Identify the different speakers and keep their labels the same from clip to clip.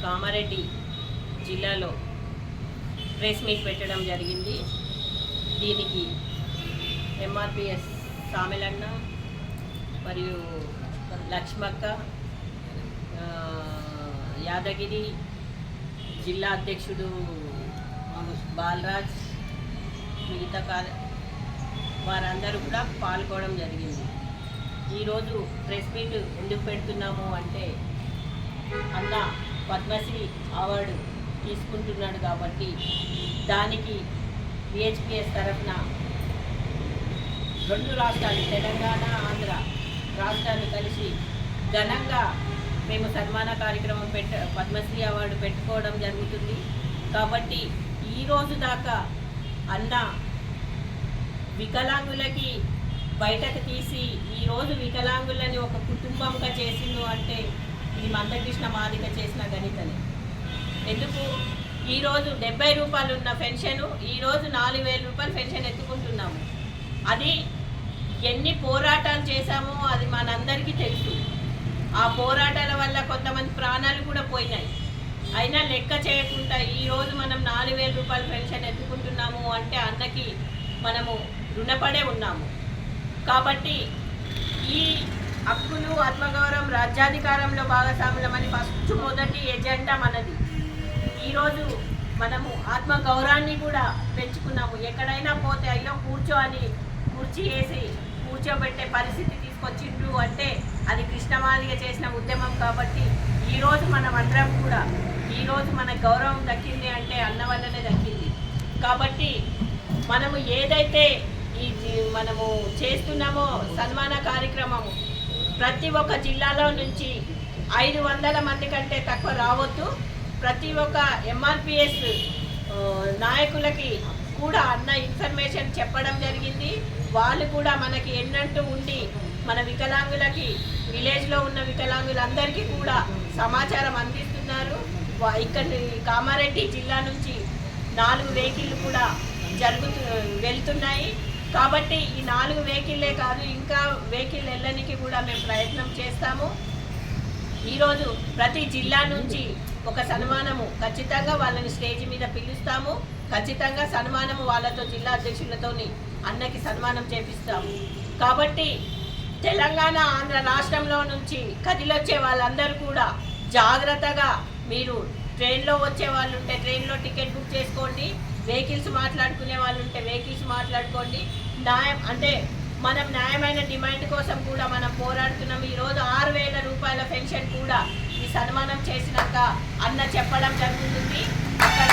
Speaker 1: కామారెడ్డి జిల్లాలో press meet పెట్టడం జరిగింది. దీనికి ఎంఆర్పిఎస్ సామెలన్న మరియు లక్ష్మక్క, యాదగిరి జిల్లా అధ్యక్షుడు బాలరాజ్, మిగతా వారందరూ కూడా పాల్గొనడం జరిగింది. ఈరోజు ప్రెస్ మీట్ ఎందుకు పెడుతున్నాము అంటే అన్న పద్మశ్రీ అవార్డు తీసుకుంటున్నాడు కాబట్టి దానికి విహెచ్పిఎస్ తరఫున రెండు రాష్ట్రాలు తెలంగాణ, ఆంధ్ర రాష్ట్రాలు కలిసి ఘనంగా మేము సన్మాన కార్యక్రమం పద్మశ్రీ అవార్డు పెట్టుకోవడం జరుగుతుంది. కాబట్టి ఈరోజు దాకా అన్న వికలాంగులకి బయటకు తీసి ఈరోజు వికలాంగులని ఒక కుటుంబంగా చేసిండు అంటే ఇది మందకృష్ణ మాదిగ చేసిన గణితనే. ఎందుకు ఈరోజు 70 రూపాయలు ఉన్న పెన్షన్ ఈరోజు 4000 రూపాయలు పెన్షన్ ఎత్తుకుంటున్నాము. అది ఎన్ని పోరాటాలు చేశామో అది మనందరికీ తెలుసు. ఆ పోరాటాల వల్ల కొంతమంది ప్రాణాలు కూడా పోయినాయి. అయినా లెక్క చేయకుండా ఈరోజు మనం 4000 రూపాయల పెన్షన్ ఎత్తుకుంటున్నాము అంటే అన్నకి మనము రుణపడే ఉన్నాము. కాబట్టి ఈ హక్కులు, ఆత్మగౌరవం, రాజ్యాధికారంలో భాగస్వాములమని మొదటి ఎజెండా మనది. ఈరోజు మనము ఆత్మగౌరవాన్ని కూడా పెంచుకున్నాము. ఎక్కడైనా పోతే అయ్యో కూర్చో అని కుర్చీ వేసి కూర్చోబెట్టే పరిస్థితి తీసుకొచ్చిండ్రు అంటే అది కృష్ణమాదిగ చేసిన ఉద్యమం. కాబట్టి ఈరోజు మనం అందరం కూడా ఈరోజు మన గౌరవం దక్కింది అంటే అన్న వల్లనే దక్కింది. కాబట్టి మనము ఏదైతే మనము చేస్తున్నామో సన్మాన కార్యక్రమము ప్రతి ఒక్క జిల్లాలో నుంచి 500 మంది కంటే తక్కువ రావద్దు. ప్రతి ఒక్క ఎంఆర్పిఎస్ నాయకులకి కూడా అన్న ఇన్ఫర్మేషన్ చెప్పడం జరిగింది. వాళ్ళు కూడా మనకి ఎన్నంటూ ఉండి మన వికలాంగులకి విలేజ్లో ఉన్న వికలాంగులందరికీ కూడా సమాచారం అందిస్తున్నారు. ఇక్కడ కామారెడ్డి జిల్లా నుంచి 4 వెహికల్లు కూడా వెళ్తున్నాయి. కాబట్టి ఈ 4 వెహికల్లే కాదు ఇంకా వెహికల్ వెళ్ళడానికి కూడా మేము ప్రయత్నం చేస్తాము. ఈరోజు ప్రతి జిల్లా నుంచి ఒక సన్మానము ఖచ్చితంగా వాళ్ళని స్టేజ్ మీద పిలుస్తాము. ఖచ్చితంగా సన్మానము వాళ్ళతో జిల్లా అధ్యక్షులతోని అన్నకి సన్మానం చేపిస్తాము. కాబట్టి తెలంగాణ, ఆంధ్ర రాష్ట్రంలో నుంచి కదిలొచ్చే వాళ్ళందరూ కూడా జాగ్రత్తగా మీరు ట్రైన్లో వచ్చే వాళ్ళు ఉంటే ట్రైన్లో టికెట్ బుక్ చేసుకోండి. వెహికల్స్ మాట్లాడుకునే వాళ్ళు ఉంటే వెహికల్స్ మాట్లాడుకోండి. మనం న్యాయమైన డిమాండ్ కోసం కూడా మనం పోరాడుతున్నాం. ఈరోజు 6000 రూపాయల పెన్షన్ కూడా ఈ సన్మానం చేసినాక అన్న చెప్పడం జరుగుతుంది. అక్కడ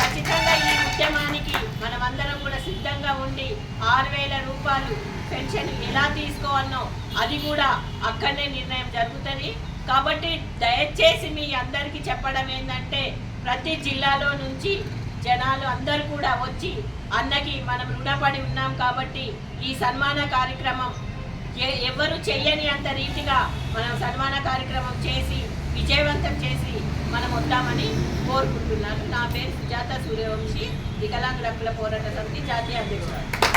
Speaker 1: ఖచ్చితంగా ఈ ఉద్యమానికి మనమందరం కూడా సిద్ధంగా ఉండి 6000 రూపాయలు పెన్షన్ ఎలా తీసుకోవాలనో అది కూడా అక్కడనే నిర్ణయం జరుగుతుంది. కాబట్టి దయచేసి మీ అందరికీ చెప్పడం ఏంటంటే ప్రతి జిల్లాలో నుంచి జనాలు అందరూ కూడా వచ్చి అన్నకి మనం రుణపడి ఉన్నాం. కాబట్టి ఈ సన్మాన కార్యక్రమం ఎవరు చెయ్యని అంత రీతిగా మనం సన్మాన కార్యక్రమం చేసి విజయవంతం చేసి మనం వద్దామని కోరుకుంటున్నాను. నా పేరు సుజాత సూర్యవంశీ, వికలాంగుల హక్కుల పోరాట సమితి జాతీయ అధ్యక్షురాలు.